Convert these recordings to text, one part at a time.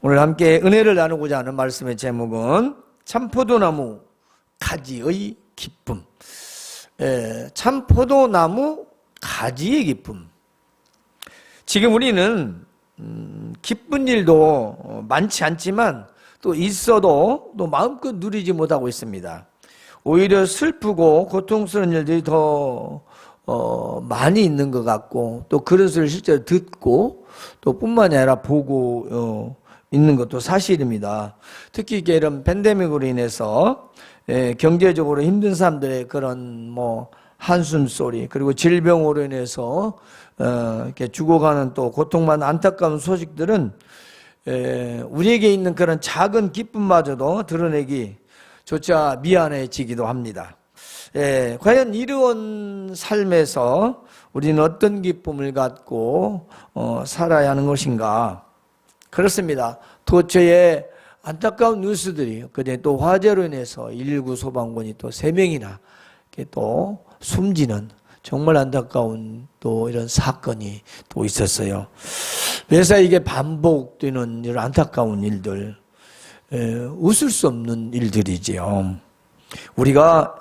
오늘 함께 은혜를 나누고자 하는 말씀의 제목은 참포도나무 가지의 기쁨. 참포도나무 가지의 기쁨. 지금 우리는 기쁜 일도 많지 않지만 또 있어도 또 마음껏 누리지 못하고 있습니다. 오히려 슬프고 고통스러운 일들이 더 많이 있는 것 같고, 또 그것을 실제로 듣고 또 뿐만이 아니라 보고 있는 것도 사실입니다. 특히 이런 팬데믹으로 인해서 경제적으로 힘든 사람들의 그런 한숨 소리, 그리고 질병으로 인해서 이렇게 죽어가는 또 고통만 안타까운 소식들은 우리에게 있는 그런 작은 기쁨마저도 드러내기 조차 미안해지기도 합니다. 과연 이런 삶에서 우리는 어떤 기쁨을 갖고 살아야 하는 것인가? 그렇습니다. 도처에 안타까운 뉴스들이, 그때 또 화재로 인해서 119 소방관이 또 3명이나 또 숨지는 정말 안타까운 또 이런 사건이 또 있었어요. 매사 이게 반복되는 이런 안타까운 일들, 웃을 수 없는 일들이지요. 우리가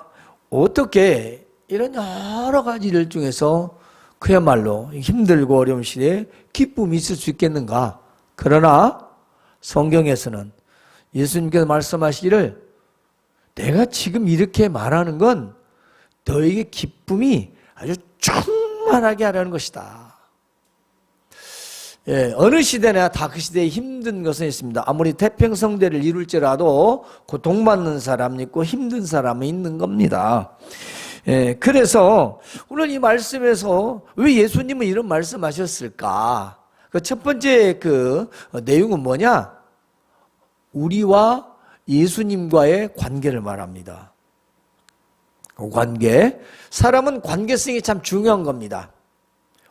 어떻게 이런 여러 가지 일 중에서 그야말로 힘들고 어려운 시대에 기쁨이 있을 수 있겠는가? 그러나 성경에서는 예수님께서 말씀하시기를, 내가 지금 이렇게 말하는 건 너에게 기쁨이 아주 충만하게 하라는 것이다. 어느 시대나 다 그 시대에 힘든 것은 있습니다. 아무리 태평성대를 이룰지라도 고통받는 사람이 있고 힘든 사람이 있는 겁니다. 그래서 오늘 이 말씀에서 왜 예수님은 이런 말씀하셨을까? 그 첫 번째 내용은 뭐냐? 우리와 예수님과의 관계를 말합니다. 관계. 사람은 관계성이 참 중요한 겁니다.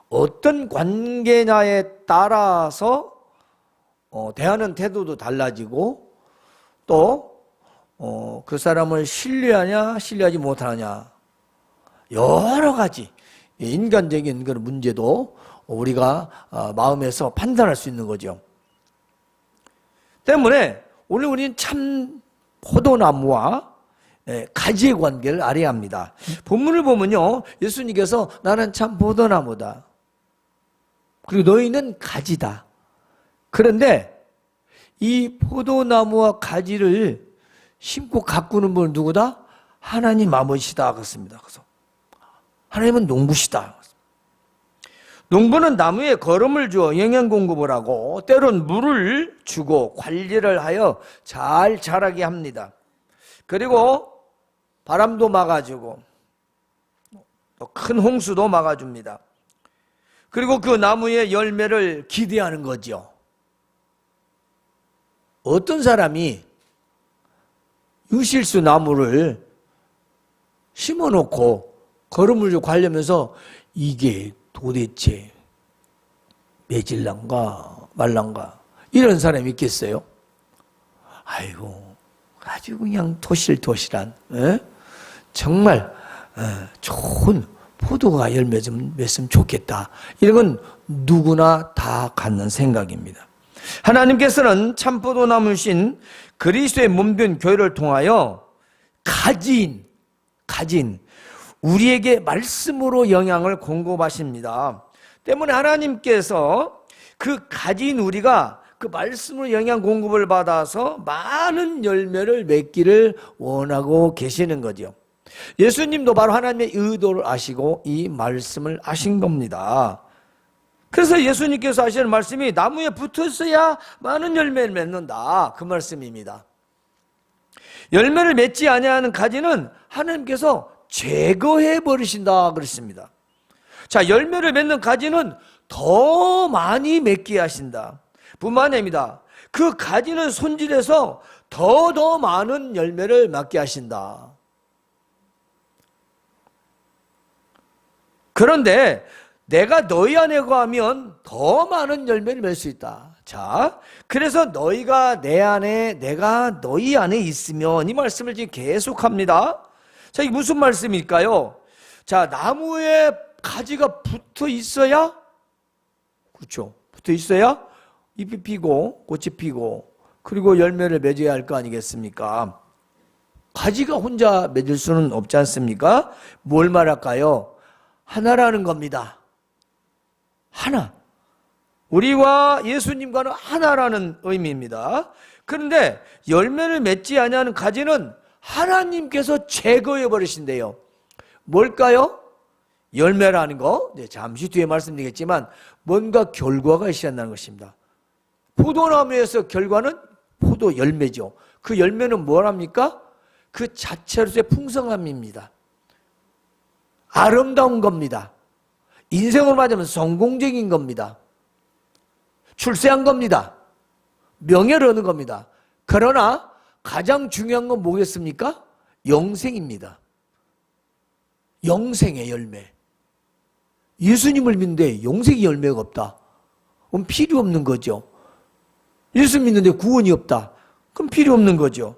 어떤 관계냐에 따라서 대하는 태도도 달라지고, 또 그 사람을 신뢰하냐 신뢰하지 못하냐, 여러 가지 인간적인 그런 문제도 우리가 마음에서 판단할 수 있는 거죠. 때문에 오늘 우리는 참 포도나무와 가지의 관계를 알아야 합니다. 본문을 보면요, 예수님께서 나는 참 포도나무다, 그리고 너희는 가지다. 그런데 이 포도나무와 가지를 심고 가꾸는 분은 누구다? 하나님 아버지시다 그렇습니다. 그래서 하나님은 농부시다. 농부는 나무에 거름을 주어 영양 공급을 하고 때론 물을 주고 관리를 하여 잘 자라게 합니다. 그리고 바람도 막아주고 또 큰 홍수도 막아줍니다. 그리고 그 나무의 열매를 기대하는 거죠. 어떤 사람이 유실수 나무를 심어놓고 거름을 주고 관리하면서 이게 도대체 맺을란가 말란가, 이런 사람이 있겠어요? 아이고, 아주 그냥 토실토실한 정말 좋은 포도가 열매 좀 맺으면 좋겠다, 이런 건 누구나 다 갖는 생각입니다. 하나님께서는 참포도나무신 그리스도의 몸된 교회를 통하여 가진 우리에게 말씀으로 영향을 공급하십니다. 때문에 하나님께서 그 가진 우리가 그 말씀으로 영양 공급을 받아서 많은 열매를 맺기를 원하고 계시는 거죠. 예수님도 바로 하나님의 의도를 아시고 이 말씀을 아신 겁니다. 그래서 예수님께서 하시는 말씀이 나무에 붙었어야 많은 열매를 맺는다, 그 말씀입니다. 열매를 맺지 아니하는 가지는 하나님께서 제거해 버리신다 그랬습니다. 자, 열매를 맺는 가지는 더 많이 맺게 하신다 뿐만이 아닙니다. 그 가지는 손질해서 더 많은 열매를 맺게 하신다. 그런데 내가 너희 안에 거하면 더 많은 열매를 맺을 수 있다. 자, 그래서 너희가 내 안에, 내가 너희 안에 있으면, 이 말씀을 지금 계속합니다. 자, 이게 무슨 말씀일까요? 자, 나무에 가지가 붙어 있어야, 그렇죠, 붙어 있어야 잎이 피고 꽃이 피고 그리고 열매를 맺어야 할 거 아니겠습니까? 가지가 혼자 맺을 수는 없지 않습니까? 뭘 말할까요? 하나라는 겁니다. 하나. 우리와 예수님과는 하나라는 의미입니다. 그런데 열매를 맺지 아니하는 가지는 하나님께서 제거해 버리신대요. 뭘까요? 열매라는 거, 잠시 뒤에 말씀드리겠지만 뭔가 결과가 있어야 한다는 것입니다. 포도나무에서 결과는 포도 열매죠. 그 열매는 뭐랍니까? 그 자체로서의 풍성함입니다. 아름다운 겁니다. 인생으로 말하자면 성공적인 겁니다. 출세한 겁니다. 명예를 얻는 겁니다. 그러나 가장 중요한 건 뭐겠습니까? 영생입니다. 영생의 열매. 예수님을 믿는데 영생의 열매가 없다. 그럼 필요 없는 거죠. 예수 믿는데 구원이 없다. 그럼 필요 없는 거죠.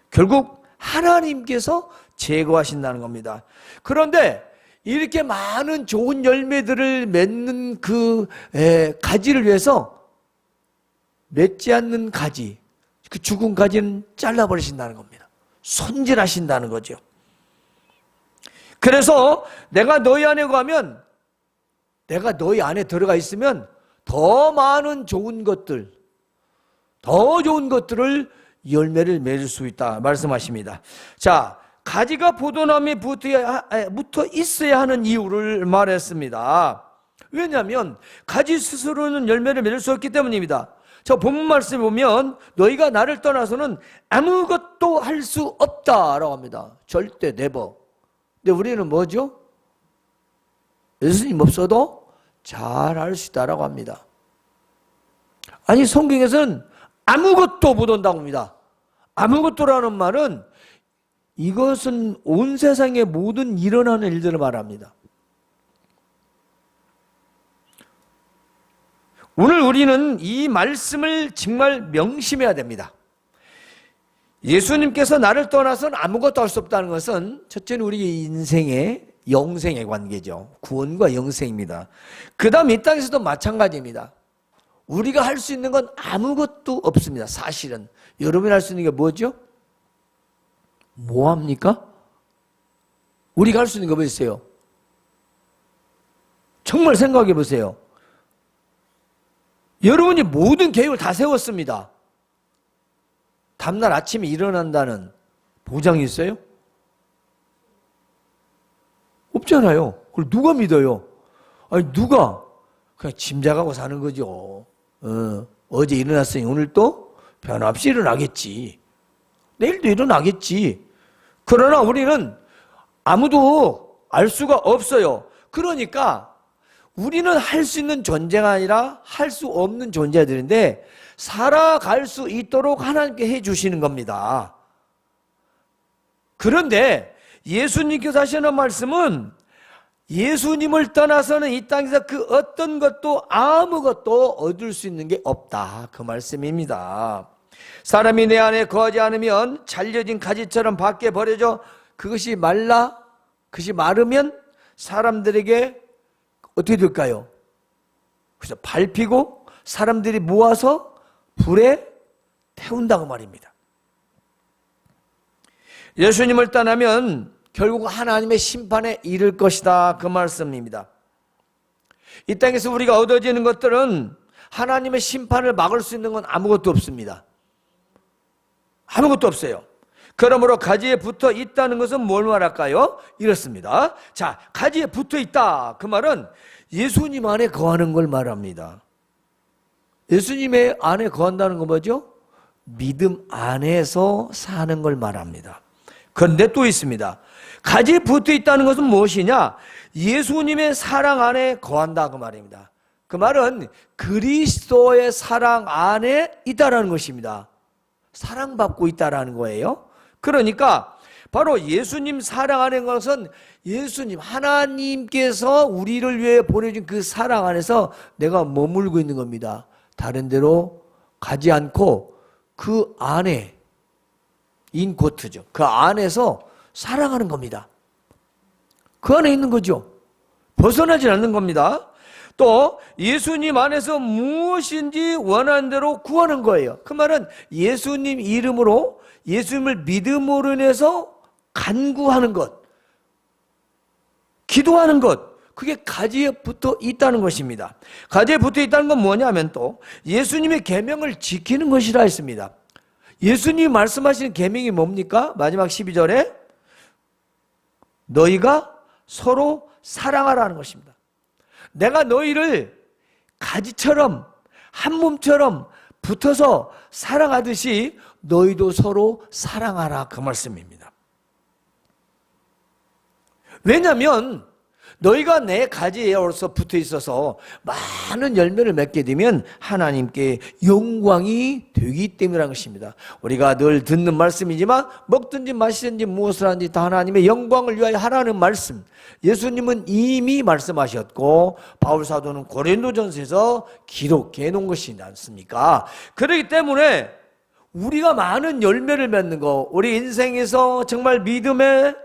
결국 하나님께서 제거하신다는 겁니다. 그런데 이렇게 많은 좋은 열매들을 맺는 그 가지를 위해서 맺지 않는 가지, 그 죽은 가지는 잘라버리신다는 겁니다. 손질하신다는 거죠. 그래서 내가 너희 안에 가면, 내가 너희 안에 들어가 있으면 더 많은 좋은 것들, 더 좋은 것들을 열매를 맺을 수 있다 말씀하십니다. 자, 가지가 포도나무에 붙어 있어야 하는 이유를 말했습니다. 왜냐하면 가지 스스로는 열매를 맺을 수 없기 때문입니다. 저 본문 말씀에 보면 너희가 나를 떠나서는 아무것도 할 수 없다라고 합니다. 절대 never. 근데 우리는 뭐죠? 예수님 없어도 잘 할 수 있다라고 합니다. 아니 성경에서는 아무것도 못 온다고 합니다. 아무것도라는 말은 이것은 온 세상의 모든 일어나는 일들을 말합니다. 오늘 우리는 이 말씀을 정말 명심해야 됩니다. 예수님께서 나를 떠나서는 아무것도 할 수 없다는 것은 첫째는 우리 인생의 영생의 관계죠. 구원과 영생입니다. 그 다음 이 땅에서도 마찬가지입니다. 우리가 할 수 있는 건 아무것도 없습니다. 사실은. 여러분이 할 수 있는 게 뭐죠? 뭐 합니까? 우리가 할 수 있는 거 보세요. 정말 생각해 보세요. 여러분이 모든 계획을 다 세웠습니다. 다음날 아침에 일어난다는 보장이 있어요? 없잖아요. 그걸 누가 믿어요? 아니 누가? 그냥 짐작하고 사는 거죠. 어제 일어났으니 오늘 또 변함없이 일어나겠지. 내일도 일어나겠지. 그러나 우리는 아무도 알 수가 없어요. 그러니까 우리는 할 수 있는 존재가 아니라 할 수 없는 존재들인데 살아갈 수 있도록 하나님께 해주시는 겁니다. 그런데 예수님께서 하시는 말씀은 예수님을 떠나서는 이 땅에서 그 어떤 것도 아무것도 얻을 수 있는 게 없다. 그 말씀입니다. 사람이 내 안에 거하지 않으면 잘려진 가지처럼 밖에 버려져 그것이 그것이 마르면 사람들에게 어떻게 될까요? 그래서 밟히고 사람들이 모아서 불에 태운다고 말입니다. 예수님을 떠나면 결국 하나님의 심판에 이를 것이다. 그 말씀입니다. 이 땅에서 우리가 얻어지는 것들은 하나님의 심판을 막을 수 있는 건 아무것도 없습니다. 아무것도 없어요. 그러므로 가지에 붙어 있다는 것은 뭘 말할까요? 이렇습니다. 자, 가지에 붙어 있다. 그 말은 예수님 안에 거하는 걸 말합니다. 예수님의 안에 거한다는 건 뭐죠? 믿음 안에서 사는 걸 말합니다. 그런데 또 있습니다. 가지에 붙어 있다는 것은 무엇이냐? 예수님의 사랑 안에 거한다 그 말입니다. 그 말은 그리스도의 사랑 안에 있다라는 것입니다. 사랑받고 있다라는 거예요. 그러니까 바로 예수님 사랑 안에 것은 예수님 하나님께서 우리를 위해 보내준 그 사랑 안에서 내가 머물고 있는 겁니다. 다른 데로 가지 않고 그 안에 인코트죠. 그 안에서 살아가는 겁니다. 그 안에 있는 거죠. 벗어나지 않는 겁니다. 또 예수님 안에서 무엇인지 원하는 대로 구하는 거예요. 그 말은 예수님 이름으로, 예수님을 믿음으로 인해서 간구하는 것, 기도하는 것, 그게 가지에 붙어 있다는 것입니다. 가지에 붙어 있다는 건 뭐냐면 또 예수님의 계명을 지키는 것이라 했습니다. 예수님이 말씀하시는 계명이 뭡니까? 마지막 12절에 너희가 서로 사랑하라는 것입니다. 내가 너희를 가지처럼 한 몸처럼 붙어서 사랑하듯이 너희도 서로 사랑하라, 그 말씀입니다. 왜냐하면 너희가 내 가지에서 붙어 있어서 많은 열매를 맺게 되면 하나님께 영광이 되기 때문이라는 것입니다. 우리가 늘 듣는 말씀이지만 먹든지 마시든지 무엇을 하든지 다 하나님의 영광을 위하여 하라는 말씀, 예수님은 이미 말씀하셨고 바울 사도는 고린도전서에서 기록해 놓은 것이지 않습니까? 그렇기 때문에 우리가 많은 열매를 맺는 거, 우리 인생에서 정말 믿음의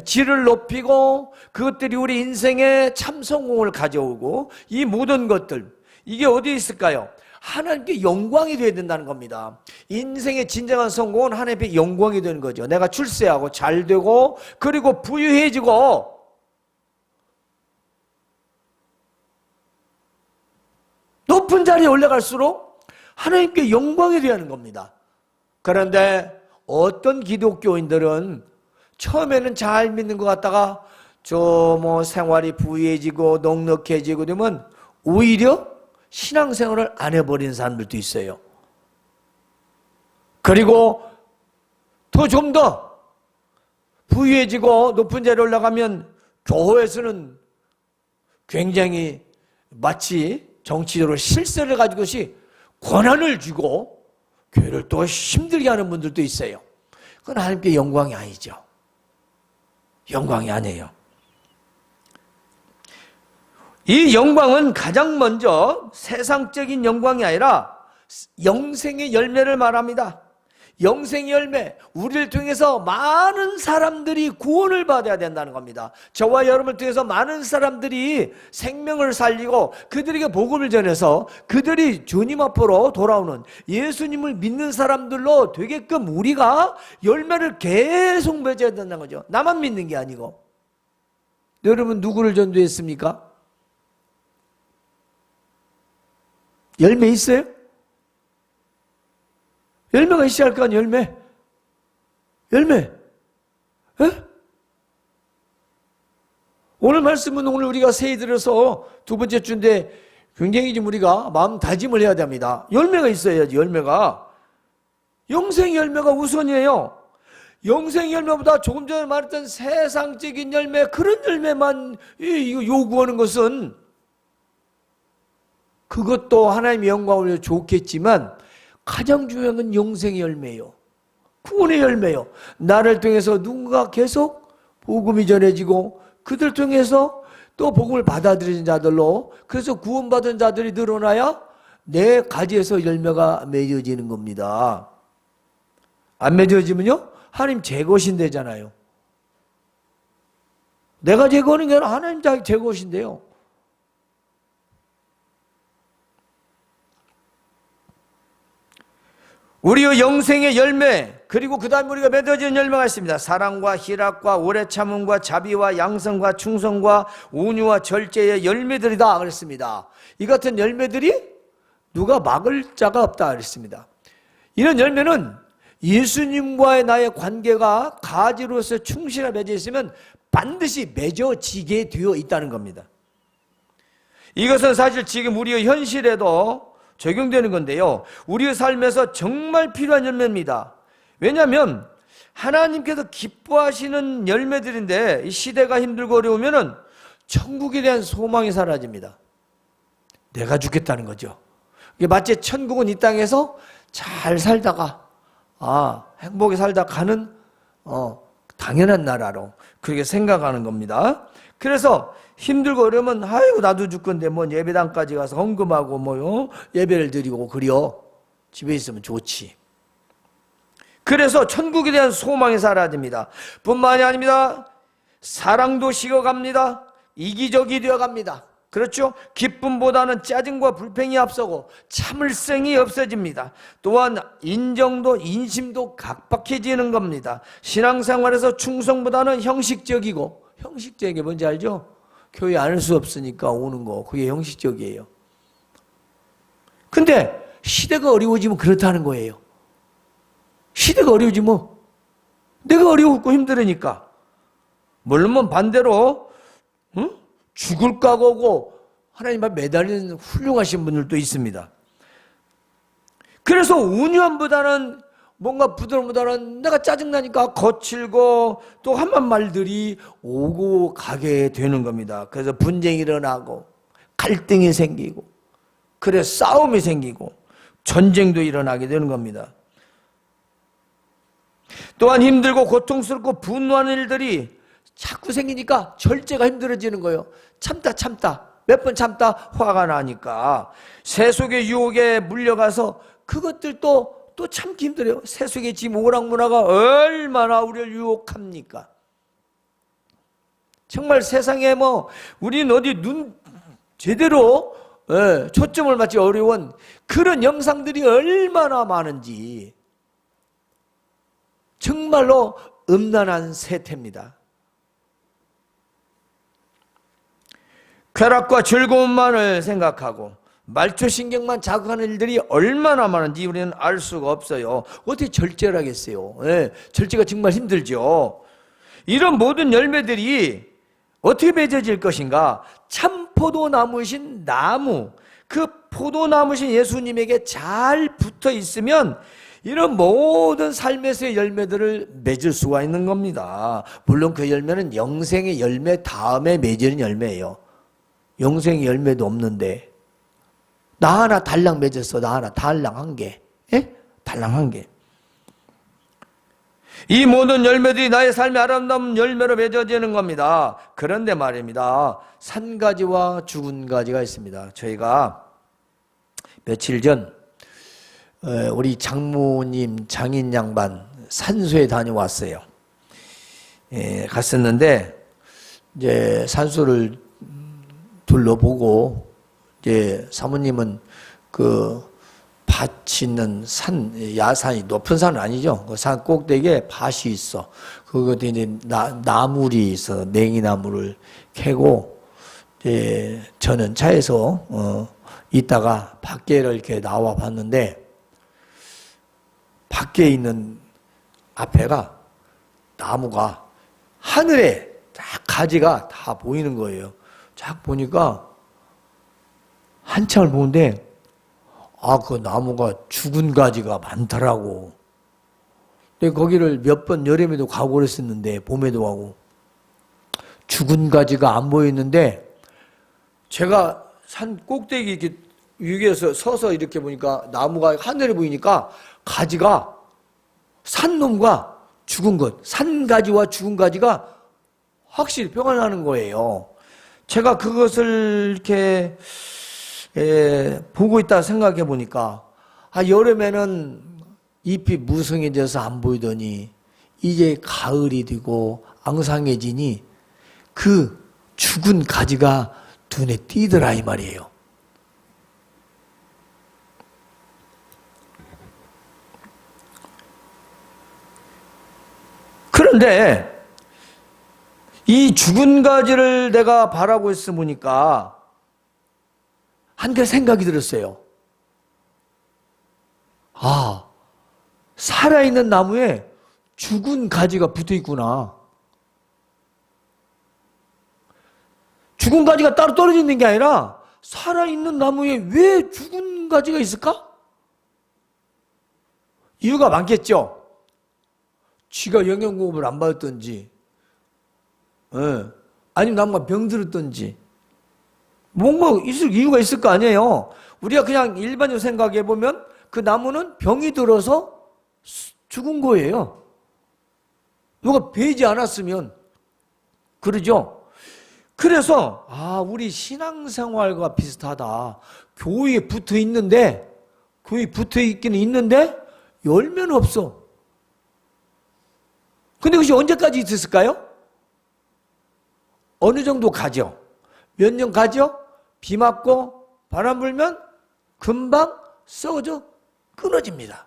질을 높이고 그것들이 우리 인생에 참 성공을 가져오고 이 모든 것들, 이게 어디에 있을까요? 하나님께 영광이 되어야 된다는 겁니다. 인생의 진정한 성공은 하나님께 영광이 되는 거죠. 내가 출세하고 잘 되고 그리고 부유해지고 높은 자리에 올라갈수록 하나님께 영광이 되어야 하는 겁니다. 그런데 어떤 기독교인들은 처음에는 잘 믿는 것 같다가 생활이 부유해지고 넉넉해지고 되면 오히려 신앙생활을 안 해버린 사람들도 있어요. 그리고 더 좀 더 부유해지고 높은 자리에 올라가면 교회에서는 굉장히 마치 정치적으로 실세를 가지고시 권한을 주고 교회를 또 힘들게 하는 분들도 있어요. 그건 하나님께 영광이 아니죠. 영광이 아니에요. 이 영광은 가장 먼저 세상적인 영광이 아니라 영생의 열매를 말합니다. 영생의 열매, 우리를 통해서 많은 사람들이 구원을 받아야 된다는 겁니다. 저와 여러분을 통해서 많은 사람들이 생명을 살리고 그들에게 복음을 전해서 그들이 주님 앞으로 돌아오는 예수님을 믿는 사람들로 되게끔 우리가 열매를 계속 맺어야 된다는 거죠. 나만 믿는 게 아니고. 여러분 누구를 전도했습니까? 열매 있어요? 열매가 있어야 할 거 아니에요. 열매. 에? 오늘 말씀은 오늘 우리가 새해 들어서 두 번째 주인데 굉장히 좀 우리가 마음 다짐을 해야 됩니다. 열매가 있어야지. 열매가. 영생 열매가 우선이에요. 영생 열매보다 조금 전에 말했던 세상적인 열매, 그런 열매만 요구하는 것은 그것도 하나님의 영광을 위해 좋겠지만 가장 중요한 건 영생의 열매예요. 구원의 열매예요. 나를 통해서 누군가 계속 복음이 전해지고 그들 통해서 또 복음을 받아들이는 자들로, 그래서 구원받은 자들이 늘어나야 내 가지에서 열매가 맺어지는 겁니다. 안 맺어지면요 하나님 제 것인 되잖아요. 내가 제 거는 게 아니라 하나님 제 것인데요. 우리의 영생의 열매, 그리고 그 다음에 우리가 맺어지는 열매가 있습니다. 사랑과 희락과 오래 참음과 자비와 양성과 충성과 온유와 절제의 열매들이다 그랬습니다. 이 같은 열매들이 누가 막을 자가 없다 그랬습니다. 이런 열매는 예수님과의 나의 관계가 가지로서 충실하게 맺어 있으면 반드시 맺어지게 되어 있다는 겁니다. 이것은 사실 지금 우리의 현실에도 적용되는 건데요, 우리의 삶에서 정말 필요한 열매입니다. 왜냐하면 하나님께서 기뻐하시는 열매들인데 이 시대가 힘들고 어려우면 천국에 대한 소망이 사라집니다. 내가 죽겠다는 거죠. 마치 천국은 이 땅에서 잘 살다가 행복하게 살다 가는 당연한 나라로 그렇게 생각하는 겁니다. 그래서 힘들고 어려우면 아이고 나도 죽건데 뭐 예배당까지 가서 헌금하고 예배를 드리고 그려. 집에 있으면 좋지. 그래서 천국에 대한 소망이 사라집니다. 뿐만이 아닙니다. 사랑도 식어갑니다. 이기적이 되어갑니다. 그렇죠? 기쁨보다는 짜증과 불평이 앞서고 참을성이 없어집니다. 또한 인정도 인심도 각박해지는 겁니다. 신앙생활에서 충성보다는 형식적이고, 형식적인 게 뭔지 알죠? 교회 안 올 수 없으니까 오는 거, 그게 형식적이에요. 근데 시대가 어려워지면 그렇다는 거예요. 시대가 어려워지면 내가 어려웠고 힘들으니까. 물론 반대로 죽을 각오고 하나님 앞에 매달리는 훌륭하신 분들도 있습니다. 그래서 온유함보다는 뭔가 부드러움보다는 내가 짜증나니까 거칠고 또 험한 말들이 오고 가게 되는 겁니다. 그래서 분쟁이 일어나고 갈등이 생기고 그래서 싸움이 생기고 전쟁도 일어나게 되는 겁니다. 또한 힘들고 고통스럽고 분노하는 일들이 자꾸 생기니까 절제가 힘들어지는 거예요. 참다 몇 번 참다 화가 나니까 세속의 유혹에 물려가서 그것들도 또 참기 힘들어요. 세속의 지금 오락문화가 얼마나 우리를 유혹합니까? 정말 세상에 우리는 어디 눈 제대로 초점을 맞기 어려운 그런 영상들이 얼마나 많은지 정말로 음란한 세태입니다. 쾌락과 즐거움만을 생각하고 말초신경만 자극하는 일들이 얼마나 많은지 우리는 알 수가 없어요. 어떻게 절제를 하겠어요? 절제가 정말 힘들죠. 이런 모든 열매들이 어떻게 맺어질 것인가? 참 포도나무신 나무, 그 포도나무신 예수님에게 잘 붙어 있으면 이런 모든 삶에서의 열매들을 맺을 수가 있는 겁니다. 물론 그 열매는 영생의 열매 다음에 맺는 열매예요. 영생의 열매도 없는데 나 하나 달랑 맺었어. 나 하나 달랑 한 개. 달랑 한 개. 이 모든 열매들이 나의 삶의 아름다운 열매로 맺어지는 겁니다. 그런데 말입니다. 산 가지와 죽은 가지가 있습니다. 저희가 며칠 전 우리 장모님 장인 양반 산소에 다녀왔어요. 갔었는데 이제 산소를 둘러보고 이제 사모님은 그 밭이 있는 산, 야산이 높은 산은 아니죠. 그 산 꼭대기에 밭이 있어. 그것도 이제 나물이 있어. 냉이나물을 캐고 이제 저는 차에서 있다가 밖에를 이렇게 나와 봤는데 밖에 있는 앞에가 나무가 하늘에 딱 가지가 다 보이는 거예요. 쫙 보니까 한참을 보는데 그 나무가 죽은 가지가 많더라고. 근데 거기를 몇 번 여름에도 가고 그랬었는데 봄에도 가고 죽은 가지가 안 보였는데 제가 산 꼭대기 이렇게 위에서 서서 이렇게 보니까 나무가 하늘에 보이니까 가지가 산 놈과 죽은 것, 산 가지와 죽은 가지가 확실히 표현하는 거예요. 제가 그것을 이렇게 보고 있다 생각해 보니까 여름에는 잎이 무성해져서 안 보이더니 이제 가을이 되고 앙상해지니 그 죽은 가지가 눈에 띄더라 이 말이에요. 그런데 이 죽은 가지를 내가 바라고 있어 보니까 한 가지 생각이 들었어요. 살아있는 나무에 죽은 가지가 붙어 있구나. 죽은 가지가 따로 떨어져 있는 게 아니라 살아있는 나무에 왜 죽은 가지가 있을까? 이유가 많겠죠. 쥐가 영양공급을 안 받았던지, 아니면 나무가 병들었던지, 뭔가 있을 이유가 있을 거 아니에요. 우리가 그냥 일반적으로 생각해 보면 그 나무는 병이 들어서 죽은 거예요. 누가 베지 않았으면. 그러죠? 그래서 우리 신앙생활과 비슷하다. 교회에 붙어 있는데, 교회에 붙어 있기는 있는데 열매는 없어. 근데 그것이 언제까지 있었을까요? 어느 정도 가죠? 몇 년 가죠? 비 맞고 바람 불면 금방 썩어져 끊어집니다.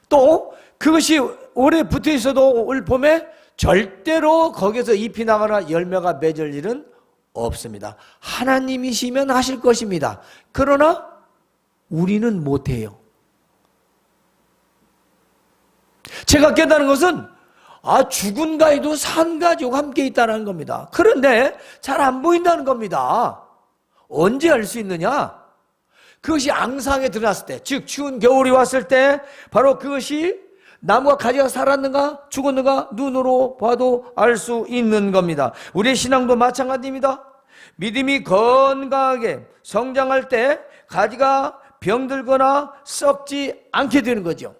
또 그것이 오래 붙어 있어도 올 봄에 절대로 거기서 잎이 나거나 열매가 맺을 일은 없습니다. 하나님이시면 하실 것입니다. 그러나 우리는 못해요. 제가 깨달은 것은 죽은 가지도 산 가지고 함께 있다는 겁니다. 그런데 잘 안 보인다는 겁니다. 언제 알 수 있느냐? 그것이 앙상에 드러났을 때, 즉 추운 겨울이 왔을 때 바로 그것이 나무가 가지가 살았는가 죽었는가 눈으로 봐도 알 수 있는 겁니다. 우리의 신앙도 마찬가지입니다. 믿음이 건강하게 성장할 때 가지가 병들거나 썩지 않게 되는 거죠.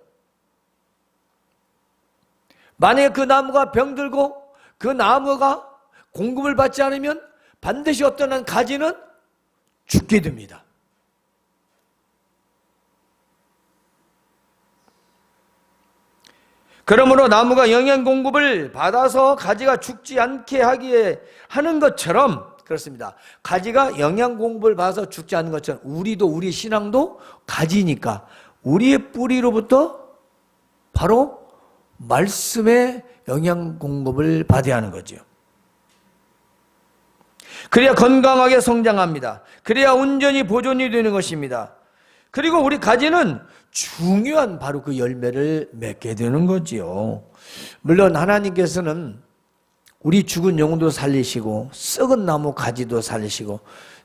만약에 그 나무가 병들고 그 나무가 공급을 받지 않으면 반드시 어떤 한 가지는 죽게 됩니다. 그러므로 나무가 영양 공급을 받아서 가지가 죽지 않게 하기에 하는 것처럼 그렇습니다. 가지가 영양 공급을 받아서 죽지 않는 것처럼 우리도 우리 신앙도 가지니까 우리의 뿌리로부터 바로 말씀의 영양 공급을 받아야 하는 거죠. 그래야 건강하게 성장합니다. 그래야 온전히 보존이 되는 것입니다. 그리고 우리 가지는 중요한 바로 그 열매를 맺게 되는 거지요. 물론 하나님께서는 우리 죽은 영혼도 살리시고 썩은 나무 가지도 살리시고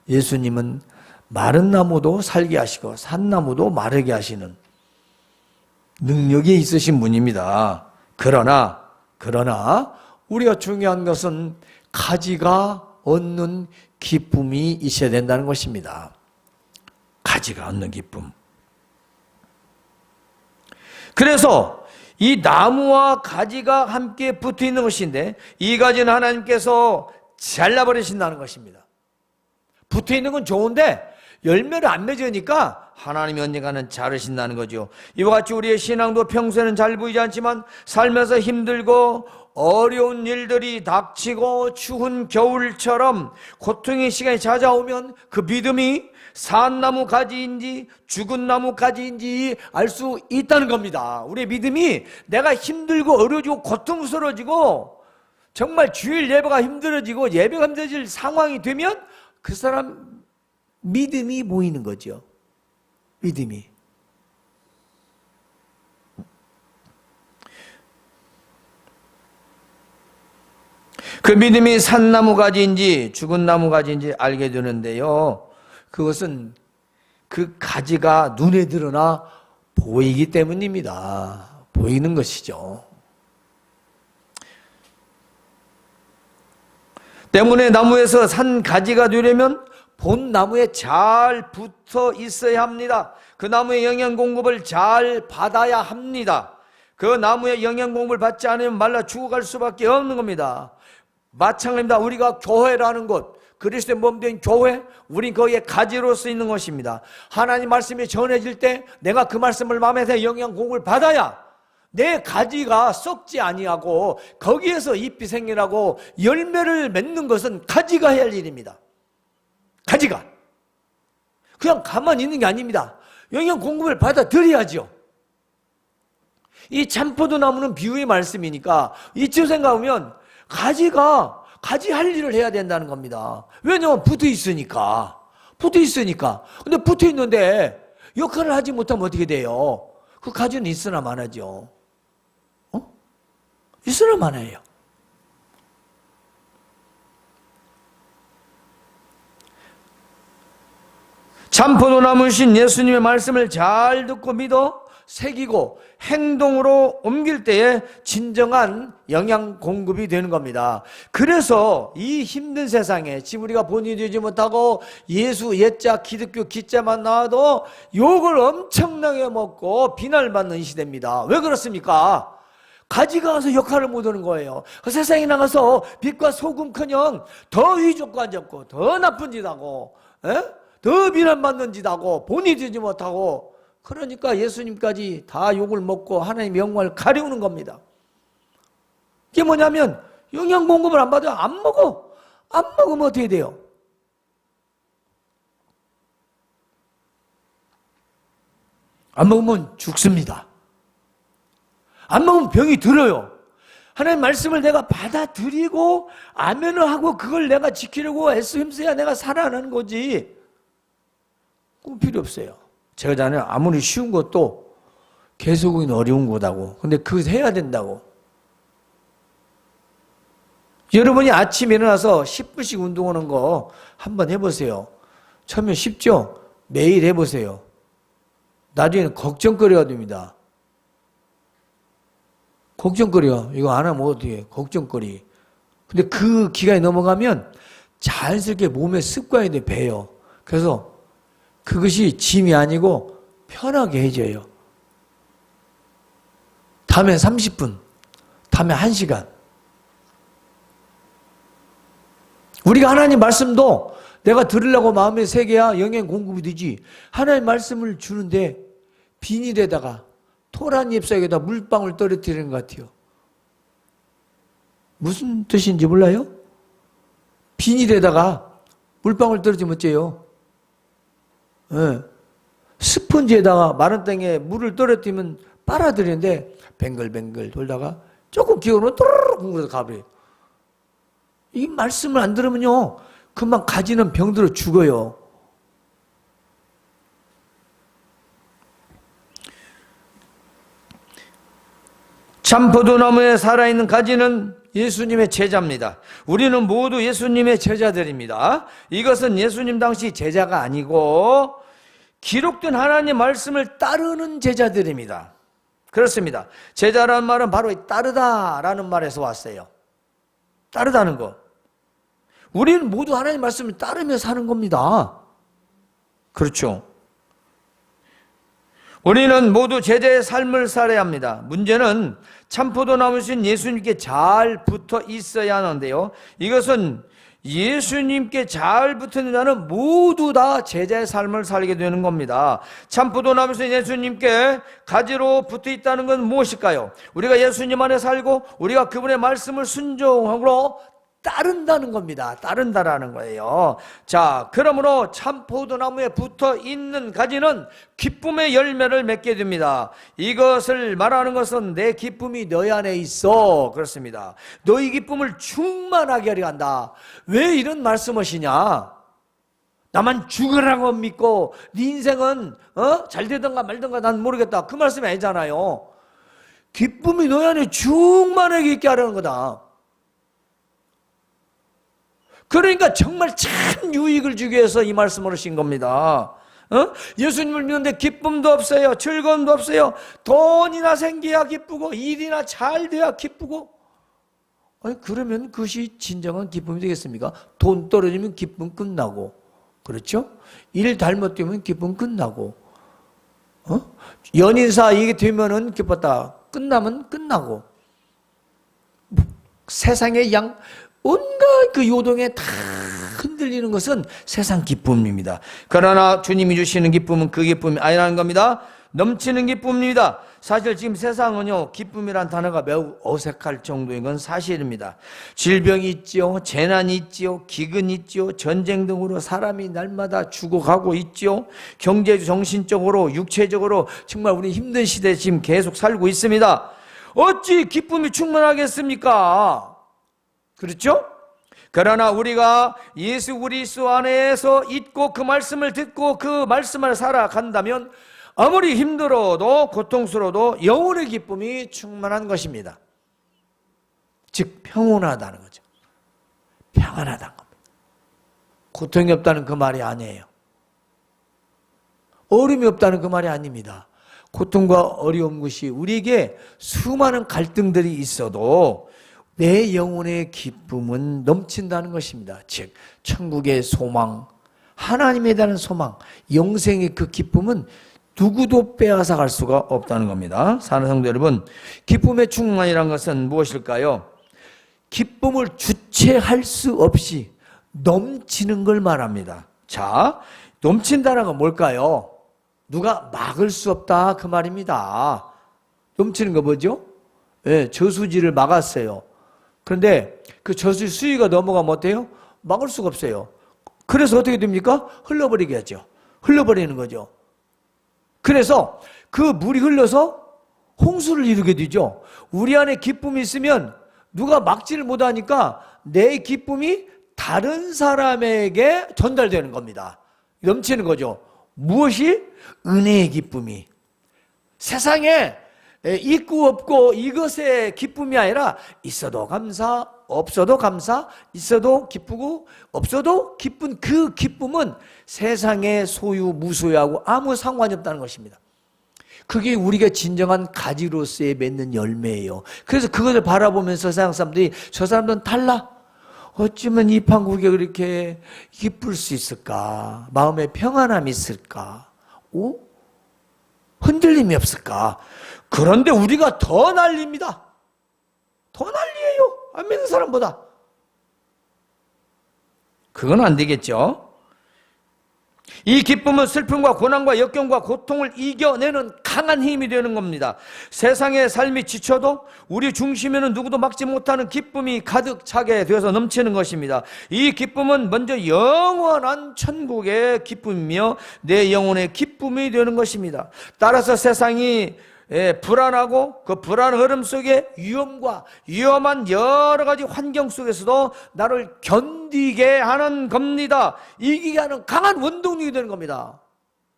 예수님은 마른 나무도 살게 하시고 산 나무도 마르게 하시는 능력이 있으신 분입니다. 그러나 우리가 중요한 것은 가지가 얻는 기쁨이 있어야 된다는 것입니다. 가지가 얻는 기쁨. 그래서 이 나무와 가지가 함께 붙어 있는 것인데 이 가지는 하나님께서 잘라버리신다는 것입니다. 붙어 있는 건 좋은데 열매를 안 맺으니까 하나님이 언젠가는 자르신다는 거죠. 이와 같이 우리의 신앙도 평소에는 잘 보이지 않지만 살면서 힘들고 어려운 일들이 닥치고 추운 겨울처럼 고통의 시간이 찾아오면 그 믿음이 산 나무 가지인지 죽은 나무 가지인지 알 수 있다는 겁니다. 우리의 믿음이 내가 힘들고 어려워지고 고통스러워지고 정말 주일 예배가 힘들어지고 예배가 힘들어질 상황이 되면 그 사람 믿음이 보이는 거죠. 믿음이. 그 믿음이 산나무 가지인지 죽은 나무 가지인지 알게 되는데요. 그것은 그 가지가 눈에 드러나 보이기 때문입니다. 보이는 것이죠. 때문에 나무에서 산 가지가 되려면 본 나무에 잘 붙어 있어야 합니다. 그 나무의 영양 공급을 잘 받아야 합니다. 그 나무의 영양 공급을 받지 않으면 말라 죽어갈 수밖에 없는 겁니다. 마찬가지입니다. 우리가 교회라는 곳, 그리스도의 몸된 교회, 우린 거기에 가지로서 있는 것입니다. 하나님 말씀이 전해질 때 내가 그 말씀을 마음에서 영양 공급을 받아야 내 가지가 썩지 아니하고 거기에서 잎이 생겨나고 열매를 맺는 것은 가지가 해야 할 일입니다. 가지가 그냥 가만히 있는 게 아닙니다. 영양 공급을 받아들여야죠. 이 참포도 나무는 비유의 말씀이니까 이쯤 생각하면 가지가 가지 할 일을 해야 된다는 겁니다. 왜냐하면 붙어 있으니까. 근데 붙어 있는데 역할을 하지 못하면 어떻게 돼요? 그 가지는 있으나 마나죠. 있으나 마나요. 참포도 나무신 예수님의 말씀을 잘 듣고 믿어 새기고 행동으로 옮길 때에 진정한 영양 공급이 되는 겁니다. 그래서 이 힘든 세상에 지금 우리가 본이 되지 못하고 예수 옛자 기독교 기자만 나와도 욕을 엄청나게 먹고 비난받는 시대입니다. 왜 그렇습니까? 가지가 가서 역할을 못하는 거예요. 그 세상에 나가서 빛과 소금커녕 더 위족과 앉았고 더 나쁜 짓 하고 더 비난받는 짓 하고 본이 되지 못하고 그러니까 예수님까지 다 욕을 먹고 하나님의 영광을 가리우는 겁니다. 이게 뭐냐면 영양 공급을 안 받아요. 안 먹으면 어떻게 돼요? 안 먹으면 죽습니다. 안 먹으면 병이 들어요. 하나님 말씀을 내가 받아들이고 아멘을 하고 그걸 내가 지키려고 애쓰면서야 내가 살아나는 거지. 그건 필요 없어요. 제가 자는 아무리 쉬운 것도 계속은 어려운 거다고. 근데 그거 해야 된다고. 여러분이 아침에 일어나서 10분씩 운동하는 거 한번 해보세요. 처음에 쉽죠? 매일 해보세요. 나중에는 걱정거리가 됩니다. 걱정거려. 이거 안 하면 어떻게 해? 걱정거리. 근데 그 기간이 넘어가면 자연스럽게 몸에 습관이 돼 배요. 그래서 그것이 짐이 아니고 편하게 해줘요. 다음에 30분, 다음에 1시간. 우리가 하나님 말씀도 내가 들으려고 마음에 새겨야 영양 공급이 되지. 하나님 말씀을 주는데 비닐에다가 토란 잎사귀에다 물방울 떨어뜨리는 것 같아요. 무슨 뜻인지 몰라요? 비닐에다가 물방울 떨어지면 어째요? 네. 스펀지에다가 마른 땅에 물을 떨어뜨리면 빨아들이는데 뱅글뱅글 돌다가 조금 기울으면 또르르 궁금해서 가버려요. 이 말씀을 안 들으면요 금방 가지는 병들어 죽어요. 참포도나무에 살아있는 가지는 예수님의 제자입니다. 우리는 모두 예수님의 제자들입니다. 이것은 예수님 당시 제자가 아니고 기록된 하나님의 말씀을 따르는 제자들입니다. 그렇습니다. 제자라는 말은 바로 따르다라는 말에서 왔어요. 따르다는 거. 우리는 모두 하나님의 말씀을 따르며 사는 겁니다. 그렇죠. 우리는 모두 제자의 삶을 살아야 합니다. 문제는 참포도나무신 예수님께 잘 붙어 있어야 하는데요. 이것은 예수님께 잘 붙는 자는 모두 다 제자의 삶을 살게 되는 겁니다. 참포도나무신 예수님께 가지로 붙어 있다는 건 무엇일까요? 우리가 예수님 안에 살고 우리가 그분의 말씀을 순종하고 따른다는 겁니다. 따른다라는 거예요. 자, 그러므로 참포도나무에 붙어 있는 가지는 기쁨의 열매를 맺게 됩니다. 이것을 말하는 것은 내 기쁨이 너희 안에 있어. 그렇습니다. 너희 기쁨을 충만하게 하려 한다. 왜 이런 말씀하시냐? 나만 죽으라고 믿고 네 인생은 잘 되든가 말든가 난 모르겠다. 그 말씀이 아니잖아요. 기쁨이 너희 안에 충만하게 있게 하려는 거다. 그러니까 정말 참 유익을 주기 위해서 이 말씀을 하신 겁니다. 예수님을 믿는데 기쁨도 없어요. 즐거움도 없어요. 돈이나 생겨야 기쁘고 일이나 잘 돼야 기쁘고. 아니 그러면 그것이 진정한 기쁨이 되겠습니까? 돈 떨어지면 기쁨 끝나고, 그렇죠? 일 잘못되면 기쁨 끝나고, 연인사 이게 되면은 기뻤다. 끝나면 끝나고. 세상의 온갖 그 요동에 다 흔들리는 것은 세상 기쁨입니다. 그러나 주님이 주시는 기쁨은 그 기쁨이 아니라는 겁니다. 넘치는 기쁨입니다. 사실 지금 세상은요 기쁨이란 단어가 매우 어색할 정도인 건 사실입니다. 질병이 있죠, 재난이 있죠, 기근이 있죠, 전쟁 등으로 사람이 날마다 죽어가고 있죠. 경제, 정신적으로, 육체적으로 정말 우리 힘든 시대에 지금 계속 살고 있습니다. 어찌 기쁨이 충만하겠습니까? 그렇죠? 그러나 우리가 예수 그리스도 안에서 있고 그 말씀을 듣고 그 말씀을 살아간다면 아무리 힘들어도 고통스러워도 영혼의 기쁨이 충만한 것입니다. 즉 평온하다는 거죠. 평안하다는 겁니다. 고통이 없다는 그 말이 아니에요. 어려움이 없다는 그 말이 아닙니다. 고통과 어려운 것이 우리에게 수많은 갈등들이 있어도 내 영혼의 기쁨은 넘친다는 것입니다. 즉 천국의 소망, 하나님에 대한 소망, 영생의 그 기쁨은 누구도 빼앗아 갈 수가 없다는 겁니다. 사랑하는 성도 여러분, 기쁨의 충만이란 것은 무엇일까요? 기쁨을 주체할 수 없이 넘치는 걸 말합니다. 자, 넘친다는 건 뭘까요? 누가 막을 수 없다 그 말입니다. 넘치는 거 뭐죠? 네, 저수지를 막았어요. 그런데 그 저수지 수위가 넘어가면 어때요? 막을 수가 없어요. 그래서 어떻게 됩니까? 흘러버리게 하죠. 흘러버리는 거죠. 그래서 그 물이 흘러서 홍수를 이루게 되죠. 우리 안에 기쁨이 있으면 누가 막지를 못하니까 내 기쁨이 다른 사람에게 전달되는 겁니다. 넘치는 거죠. 무엇이? 은혜의 기쁨이. 세상에 있고 없고 이것의 기쁨이 아니라 있어도 감사, 없어도 감사, 있어도 기쁘고 없어도 기쁜 그 기쁨은 세상의 소유 무소유하고 아무 상관이 없다는 것입니다. 그게 우리가 진정한 가지로서의 맺는 열매예요. 그래서 그것을 바라보면서 세상 사람들이 저 사람들은 달라. 어쩌면 이 판국에 그렇게 기쁠 수 있을까? 마음에 평안함이 있을까? 오? 흔들림이 없을까? 그런데 우리가 더 난리입니다. 더 난리예요. 안 믿는 사람보다. 그건 안 되겠죠. 이 기쁨은 슬픔과 고난과 역경과 고통을 이겨내는 강한 힘이 되는 겁니다. 세상의 삶이 지쳐도 우리 중심에는 누구도 막지 못하는 기쁨이 가득 차게 되어서 넘치는 것입니다. 이 기쁨은 먼저 영원한 천국의 기쁨이며 내 영혼의 기쁨이 되는 것입니다. 따라서 세상이 불안하고 그 불안한 흐름 속에 위험과 위험한 여러 가지 환경 속에서도 나를 견디게 하는 겁니다. 이기게 하는 강한 원동력이 되는 겁니다.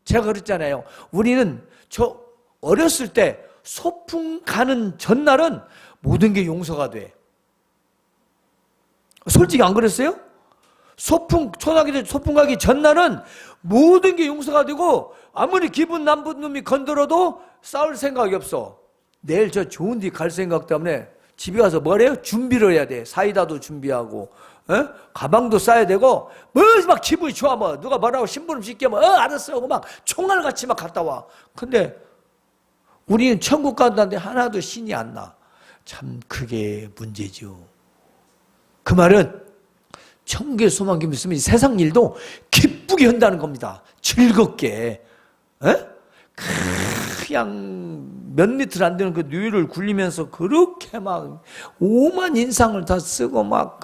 제가 그랬잖아요. 우리는 저 어렸을 때 소풍 가는 전날은 모든 게 용서가 돼. 솔직히 안 그랬어요? 초등학교 때 소풍 가기 전날은 모든 게 용서가 되고 아무리 기분 나쁜 놈이 건드려도 싸울 생각이 없어. 내일 저 좋은 데 갈 생각 때문에 집에 가서 뭐래요? 준비를 해야 돼. 사이다도 준비하고 가방도 싸야 되고 막 기분이 좋아. 누가 뭐라고 심부름 시키면 알았어 하고 막 총알같이 막 갔다 와. 근데 우리는 천국 간다는데 하나도 신이 안 나. 참 그게 문제죠. 그 말은 천국의 소망이 있으면 세상 일도 기쁘게 한다는 겁니다. 즐겁게. 그냥 몇 리터 안 되는 그 뇌를 굴리면서 그렇게 막 오만 인상을 다 쓰고 막